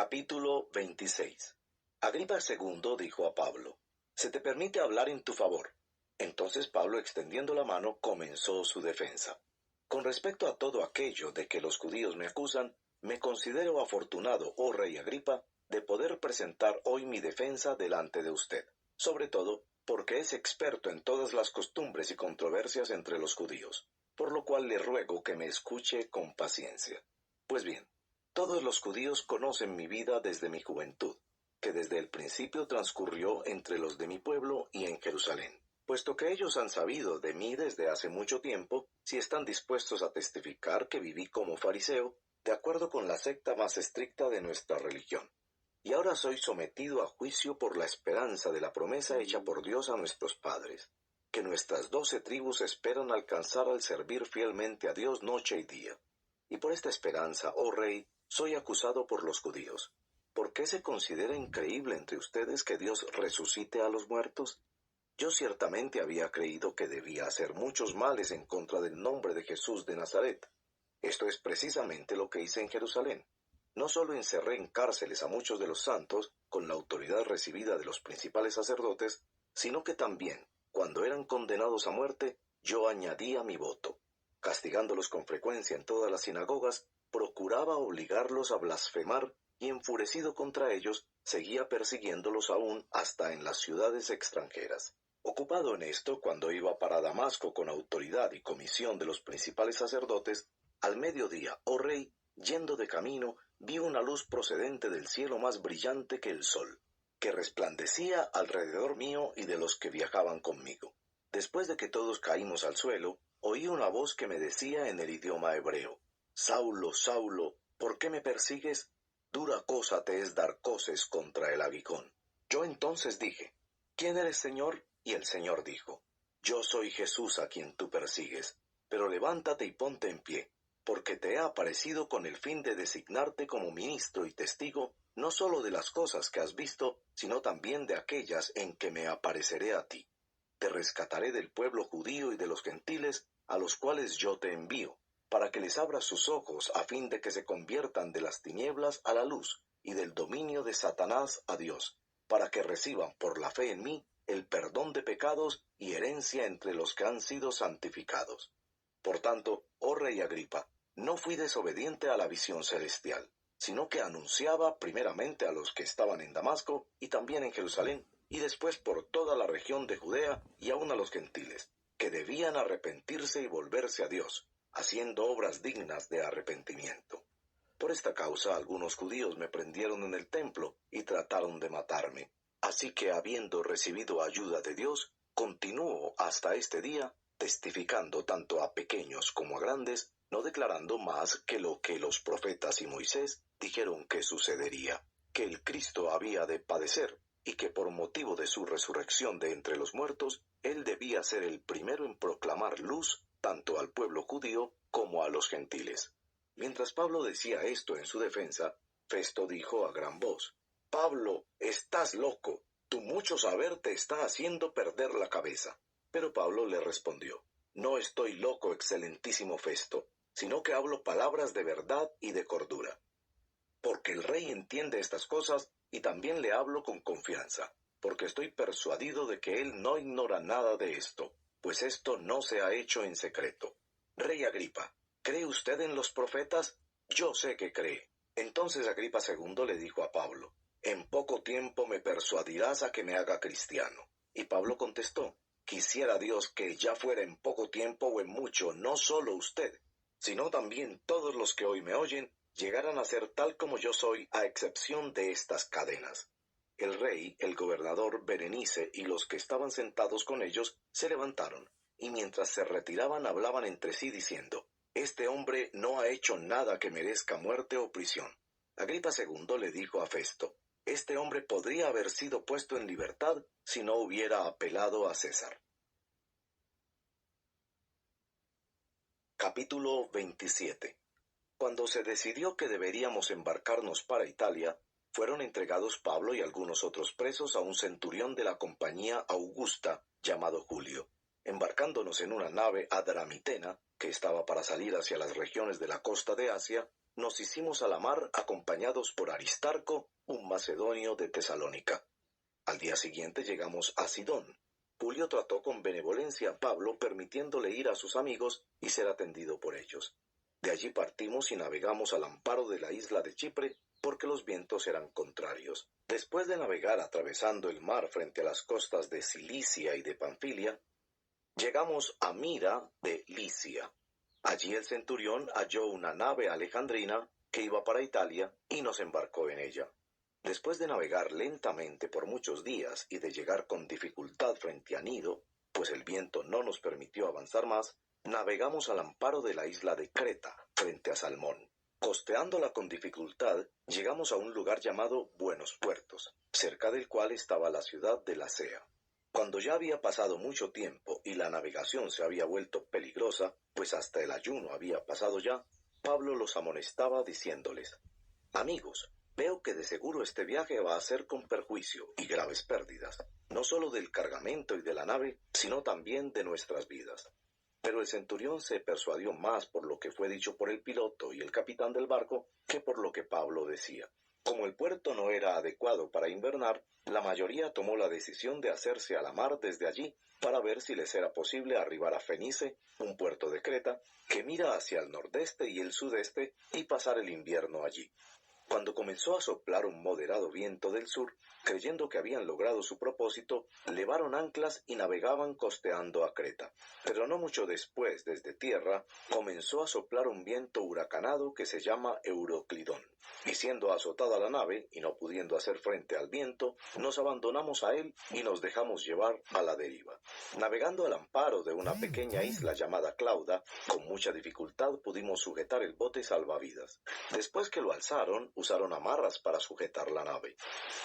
Capítulo 26. Agripa II dijo a Pablo: «Se te permite hablar en tu favor». Entonces Pablo, extendiendo la mano, comenzó su defensa. «Con respecto a todo aquello de que los judíos me acusan, me considero afortunado, oh rey Agripa, de poder presentar hoy mi defensa delante de usted, sobre todo porque es experto en todas las costumbres y controversias entre los judíos, por lo cual le ruego que me escuche con paciencia. Pues bien, todos los judíos conocen mi vida desde mi juventud, que desde el principio transcurrió entre los de mi pueblo y en Jerusalén. Puesto que ellos han sabido de mí desde hace mucho tiempo, si están dispuestos a testificar que viví como fariseo, de acuerdo con la secta más estricta de nuestra religión. Y ahora soy sometido a juicio por la esperanza de la promesa hecha por Dios a nuestros padres, que nuestras 12 tribus esperan alcanzar al servir fielmente a Dios noche y día. Y por esta esperanza, oh rey, soy acusado por los judíos. ¿Por qué se considera increíble entre ustedes que Dios resucite a los muertos? Yo ciertamente había creído que debía hacer muchos males en contra del nombre de Jesús de Nazaret. Esto es precisamente lo que hice en Jerusalén. No solo encerré en cárceles a muchos de los santos, con la autoridad recibida de los principales sacerdotes, sino que también, cuando eran condenados a muerte, yo añadía mi voto. Castigándolos con frecuencia en todas las sinagogas, procuraba obligarlos a blasfemar y, enfurecido contra ellos, seguía persiguiéndolos aún hasta en las ciudades extranjeras. Ocupado en esto, cuando iba para Damasco con autoridad y comisión de los principales sacerdotes, al mediodía, oh rey, yendo de camino, vi una luz procedente del cielo más brillante que el sol, que resplandecía alrededor mío y de los que viajaban conmigo. Después de que todos caímos al suelo, oí una voz que me decía en el idioma hebreo: «Saulo, Saulo, ¿por qué me persigues? Dura cosa te es dar coces contra el aguijón». Yo entonces dije: «¿Quién eres, Señor?». Y el Señor dijo: «Yo soy Jesús a quien tú persigues, pero levántate y ponte en pie, porque te he aparecido con el fin de designarte como ministro y testigo, no solo de las cosas que has visto, sino también de aquellas en que me apareceré a ti. Te rescataré del pueblo judío y de los gentiles, a los cuales yo te envío, para que les abras sus ojos a fin de que se conviertan de las tinieblas a la luz y del dominio de Satanás a Dios, para que reciban por la fe en mí el perdón de pecados y herencia entre los que han sido santificados. Por tanto, oh rey Agripa, no fui desobediente a la visión celestial, sino que anunciaba primeramente a los que estaban en Damasco y también en Jerusalén, y después por toda la región de Judea y aun a los gentiles, que debían arrepentirse y volverse a Dios, haciendo obras dignas de arrepentimiento. Por esta causa algunos judíos me prendieron en el templo y trataron de matarme. Así que, habiendo recibido ayuda de Dios, continúo hasta este día, testificando tanto a pequeños como a grandes, no declarando más que lo que los profetas y Moisés dijeron que sucedería, que el Cristo había de padecer, y que por motivo de su resurrección de entre los muertos, él debía ser el primero en proclamar luz tanto al pueblo judío como a los gentiles. Mientras Pablo decía esto en su defensa, Festo dijo a gran voz: «Pablo, estás loco, tu mucho saber te está haciendo perder la cabeza». Pero Pablo le respondió: «No estoy loco, excelentísimo Festo, sino que hablo palabras de verdad y de cordura. Porque el rey entiende estas cosas y también le hablo con confianza, porque estoy persuadido de que él no ignora nada de esto, pues esto no se ha hecho en secreto. Rey Agripa, ¿cree usted en los profetas? Yo sé que cree». Entonces Agripa II le dijo a Pablo: «En poco tiempo me persuadirás a que me haga cristiano». Y Pablo contestó: «Quisiera Dios que ya fuera en poco tiempo o en mucho, no solo usted, sino también todos los que hoy me oyen, llegaran a ser tal como yo soy, a excepción de estas cadenas». El rey, el gobernador Berenice y los que estaban sentados con ellos se levantaron, y mientras se retiraban hablaban entre sí diciendo: «Este hombre no ha hecho nada que merezca muerte o prisión». Agripa II le dijo a Festo: «Este hombre podría haber sido puesto en libertad si no hubiera apelado a César». Capítulo 27. Cuando se decidió que deberíamos embarcarnos para Italia, fueron entregados Pablo y algunos otros presos a un centurión de la compañía Augusta, llamado Julio. Embarcándonos en una nave adramitena, que estaba para salir hacia las regiones de la costa de Asia, nos hicimos a la mar acompañados por Aristarco, un macedonio de Tesalónica. Al día siguiente llegamos a Sidón. Julio trató con benevolencia a Pablo, permitiéndole ir a sus amigos y ser atendido por ellos. De allí partimos y navegamos al amparo de la isla de Chipre, porque los vientos eran contrarios. Después de navegar atravesando el mar frente a las costas de Cilicia y de Panfilia, llegamos a Mira de Licia. Allí el centurión halló una nave alejandrina que iba para Italia y nos embarcó en ella. Después de navegar lentamente por muchos días y de llegar con dificultad frente a Nido, pues el viento no nos permitió avanzar más, navegamos al amparo de la isla de Creta, frente a Salmón. Costeándola con dificultad, llegamos a un lugar llamado Buenos Puertos, cerca del cual estaba la ciudad de Lasea. Cuando ya había pasado mucho tiempo y la navegación se había vuelto peligrosa, pues hasta el ayuno había pasado ya, Pablo los amonestaba diciéndoles: «Amigos, veo que de seguro este viaje va a ser con perjuicio y graves pérdidas, no solo del cargamento y de la nave, sino también de nuestras vidas». Pero el centurión se persuadió más por lo que fue dicho por el piloto y el capitán del barco que por lo que Pablo decía. Como el puerto no era adecuado para invernar, la mayoría tomó la decisión de hacerse a la mar desde allí para ver si les era posible arribar a Fenice, un puerto de Creta, que mira hacia el nordeste y el sudeste, y pasar el invierno allí. Cuando comenzó a soplar un moderado viento del sur, creyendo que habían logrado su propósito, levaron anclas y navegaban costeando a Creta. Pero no mucho después, desde tierra, comenzó a soplar un viento huracanado que se llama Euroclidón. Y siendo azotada la nave, y no pudiendo hacer frente al viento, nos abandonamos a él y nos dejamos llevar a la deriva. Navegando al amparo de una pequeña isla llamada Clauda, con mucha dificultad pudimos sujetar el bote salvavidas. Después que lo alzaron, usaron amarras para sujetar la nave.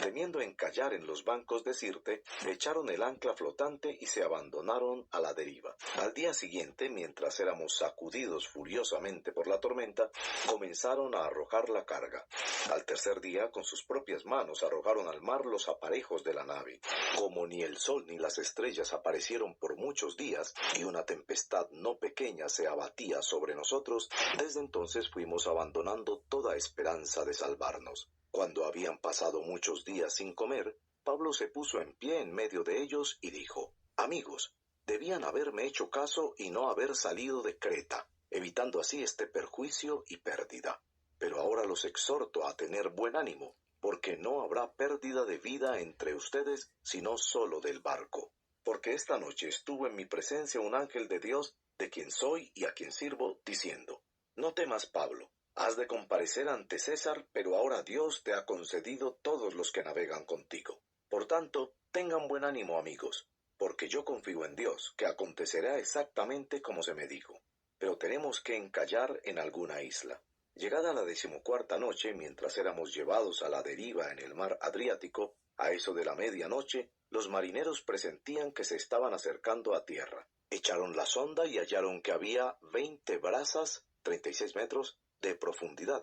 Temiendo encallar en los bancos de Sirte, echaron el ancla flotante y se abandonaron a la deriva. Al día siguiente, mientras éramos sacudidos furiosamente por la tormenta, comenzaron a arrojar la carga. Al tercer día, con sus propias manos arrojaron al mar los aparejos de la nave. Como ni el sol ni las estrellas aparecieron por muchos días, y una tempestad no pequeña se abatía sobre nosotros, desde entonces fuimos abandonando toda esperanza de salvarnos. Cuando habían pasado muchos días sin comer, Pablo se puso en pie en medio de ellos y dijo: «Amigos, debían haberme hecho caso y no haber salido de Creta, evitando así este perjuicio y pérdida. Pero ahora los exhorto a tener buen ánimo, porque no habrá pérdida de vida entre ustedes, sino solo del barco. Porque esta noche estuvo en mi presencia un ángel de Dios, de quien soy y a quien sirvo, diciendo: No temas, Pablo, has de comparecer ante César, pero ahora Dios te ha concedido todos los que navegan contigo. Por tanto, tengan buen ánimo, amigos, porque yo confío en Dios, que acontecerá exactamente como se me dijo. Pero tenemos que encallar en alguna isla». Llegada la 14ª noche, mientras éramos llevados a la deriva en el mar Adriático, a eso de la medianoche, los marineros presentían que se estaban acercando a tierra. Echaron la sonda y hallaron que había 20 brazas, 36 metros, de profundidad.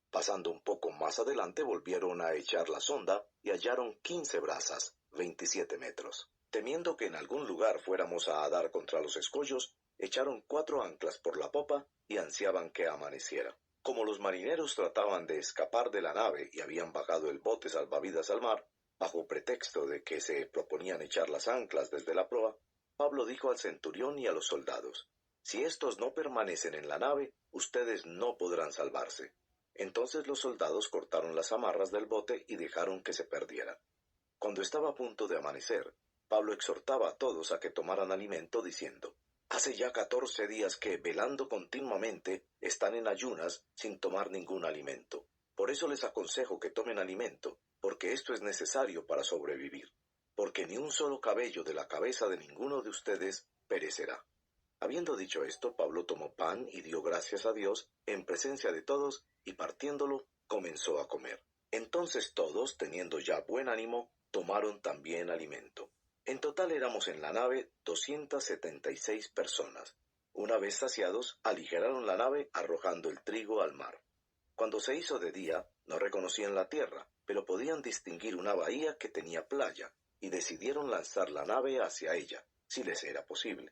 Pasando un poco más adelante volvieron a echar la sonda y hallaron 15 brazas, 27 metros. Temiendo que en algún lugar fuéramos a dar contra los escollos, echaron 4 anclas por la popa y ansiaban que amaneciera. Como los marineros trataban de escapar de la nave y habían bajado el bote salvavidas al mar, bajo pretexto de que se proponían echar las anclas desde la proa, Pablo dijo al centurión y a los soldados: «Si estos no permanecen en la nave, ustedes no podrán salvarse». Entonces los soldados cortaron las amarras del bote y dejaron que se perdiera. Cuando estaba a punto de amanecer, Pablo exhortaba a todos a que tomaran alimento, diciendo: «Hace ya 14 días que, velando continuamente, están en ayunas sin tomar ningún alimento. Por eso les aconsejo que tomen alimento, porque esto es necesario para sobrevivir. Porque ni un solo cabello de la cabeza de ninguno de ustedes perecerá». Habiendo dicho esto, Pablo tomó pan y dio gracias a Dios en presencia de todos, y partiéndolo, comenzó a comer. Entonces todos, teniendo ya buen ánimo, tomaron también alimento. En total éramos en la nave 276 personas. Una vez saciados, aligeraron la nave arrojando el trigo al mar. Cuando se hizo de día, no reconocían la tierra, pero podían distinguir una bahía que tenía playa, y decidieron lanzar la nave hacia ella, si les era posible.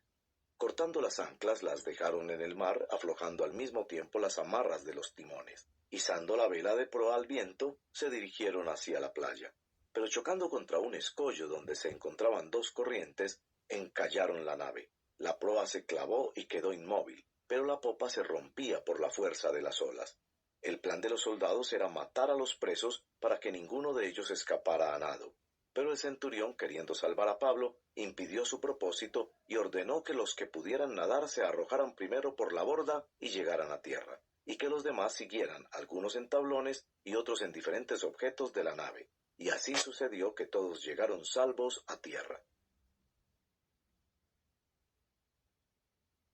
Cortando las anclas, las dejaron en el mar, aflojando al mismo tiempo las amarras de los timones. Izando la vela de proa al viento, se dirigieron hacia la playa. Pero chocando contra un escollo donde se encontraban dos corrientes, encallaron la nave. La proa se clavó y quedó inmóvil, pero la popa se rompía por la fuerza de las olas. El plan de los soldados era matar a los presos para que ninguno de ellos escapara a nado. Pero el centurión, queriendo salvar a Pablo, impidió su propósito y ordenó que los que pudieran nadar se arrojaran primero por la borda y llegaran a tierra, y que los demás siguieran, algunos en tablones y otros en diferentes objetos de la nave. Y así sucedió que todos llegaron salvos a tierra.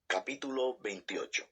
Capítulo 28.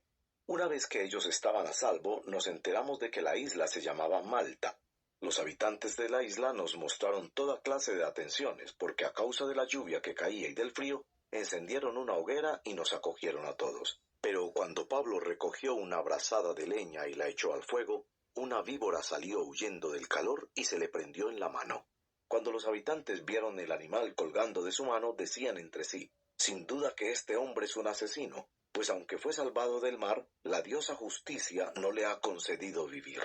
Una vez que ellos estaban a salvo, nos enteramos de que la isla se llamaba Malta. Los habitantes de la isla nos mostraron toda clase de atenciones, porque a causa de la lluvia que caía y del frío, encendieron una hoguera y nos acogieron a todos. Pero cuando Pablo recogió una brazada de leña y la echó al fuego, una víbora salió huyendo del calor y se le prendió en la mano. Cuando los habitantes vieron el animal colgando de su mano, decían entre sí: «Sin duda que este hombre es un asesino, pues aunque fue salvado del mar, la diosa Justicia no le ha concedido vivir».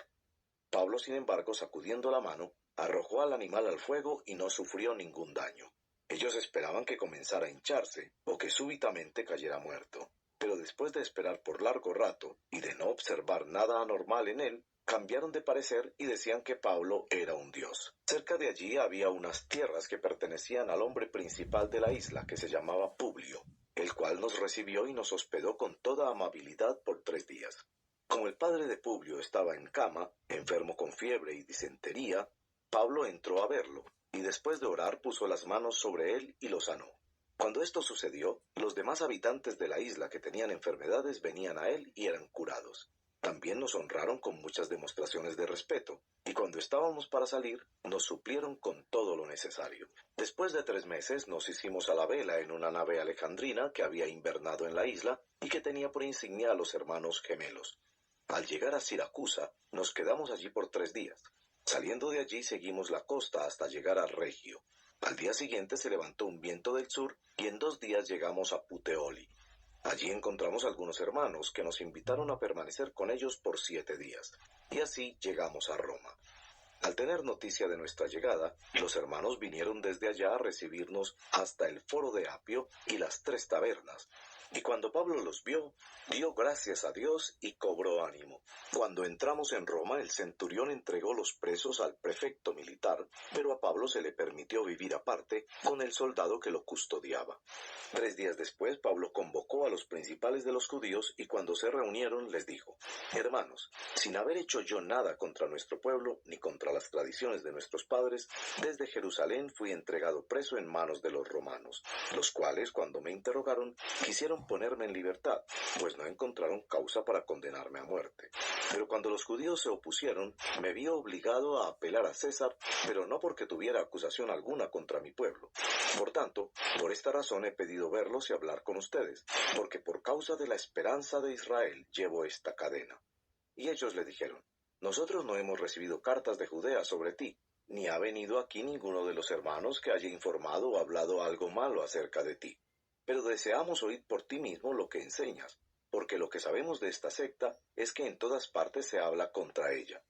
Pablo, sin embargo, sacudiendo la mano, arrojó al animal al fuego y no sufrió ningún daño. Ellos esperaban que comenzara a hincharse o que súbitamente cayera muerto. Pero después de esperar por largo rato y de no observar nada anormal en él, cambiaron de parecer y decían que Pablo era un dios. Cerca de allí había unas tierras que pertenecían al hombre principal de la isla, que se llamaba Publio, el cual nos recibió y nos hospedó con toda amabilidad por 3 días. Como el padre de Publio estaba en cama, enfermo con fiebre y disentería, Pablo entró a verlo, y después de orar puso las manos sobre él y lo sanó. Cuando esto sucedió, los demás habitantes de la isla que tenían enfermedades venían a él y eran curados. También nos honraron con muchas demostraciones de respeto, y cuando estábamos para salir, nos suplieron con todo lo necesario. Después de 3 meses nos hicimos a la vela en una nave alejandrina que había invernado en la isla y que tenía por insignia a los hermanos gemelos. Al llegar a Siracusa, nos quedamos allí por 3 días. Saliendo de allí seguimos la costa hasta llegar a Regio. Al día siguiente se levantó un viento del sur y en 2 días llegamos a Puteoli. Allí encontramos algunos hermanos que nos invitaron a permanecer con ellos por 7 días. Y así llegamos a Roma. Al tener noticia de nuestra llegada, los hermanos vinieron desde allá a recibirnos hasta el Foro de Apio y las 3 tabernas. Y cuando Pablo los vio, dio gracias a Dios y cobró ánimo. Cuando entramos en Roma, el centurión entregó los presos al prefecto militar, pero a Pablo se le permitió vivir aparte con el soldado que lo custodiaba. 3 días después, Pablo convocó a los principales de los judíos y cuando se reunieron les dijo: «Hermanos, sin haber hecho yo nada contra nuestro pueblo ni contra las tradiciones de nuestros padres, desde Jerusalén fui entregado preso en manos de los romanos, los cuales, cuando me interrogaron, quisieron ponerme en libertad, pues no encontraron causa para condenarme a muerte. Pero cuando los judíos se opusieron, me vi obligado a apelar a César, pero no porque tuviera acusación alguna contra mi pueblo. Por tanto, por esta razón he pedido verlos y hablar con ustedes, porque por causa de la esperanza de Israel llevo esta cadena». Y ellos le dijeron: «Nosotros no hemos recibido cartas de Judea sobre ti, ni ha venido aquí ninguno de los hermanos que haya informado o hablado algo malo acerca de ti. Pero deseamos oír por ti mismo lo que enseñas, porque lo que sabemos de esta secta es que en todas partes se habla contra ella».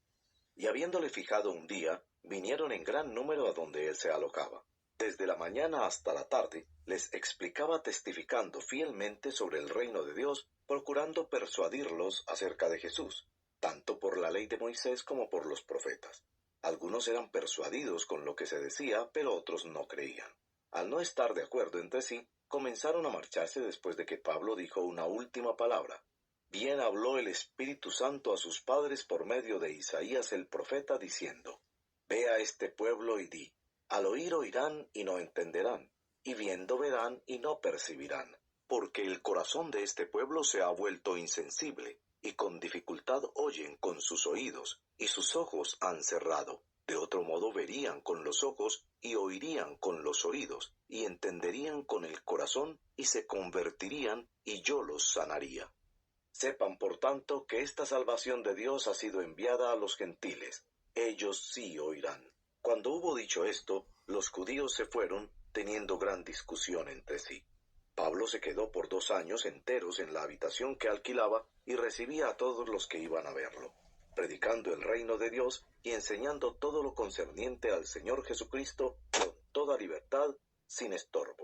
Y habiéndole fijado un día, vinieron en gran número a donde él se alojaba. Desde la mañana hasta la tarde, les explicaba testificando fielmente sobre el reino de Dios, procurando persuadirlos acerca de Jesús, tanto por la ley de Moisés como por los profetas. Algunos eran persuadidos con lo que se decía, pero otros no creían. Al no estar de acuerdo entre sí, comenzaron a marcharse después de que Pablo dijo una última palabra. Bien habló el Espíritu Santo a sus padres por medio de Isaías el profeta, diciendo: «Ve a este pueblo y di: al oír oirán y no entenderán, y viendo verán y no percibirán, porque el corazón de este pueblo se ha vuelto insensible, y con dificultad oyen con sus oídos, y sus ojos han cerrado. De otro modo verían con los ojos, y oirían con los oídos, y entenderían con el corazón, y se convertirían, y yo los sanaría». Sepan, por tanto, que esta salvación de Dios ha sido enviada a los gentiles. Ellos sí oirán. Cuando hubo dicho esto, los judíos se fueron, teniendo gran discusión entre sí. Pablo se quedó por 2 años enteros en la habitación que alquilaba y recibía a todos los que iban a verlo. predicando el reino de Dios y enseñando todo lo concerniente al Señor Jesucristo con toda libertad, sin estorbo.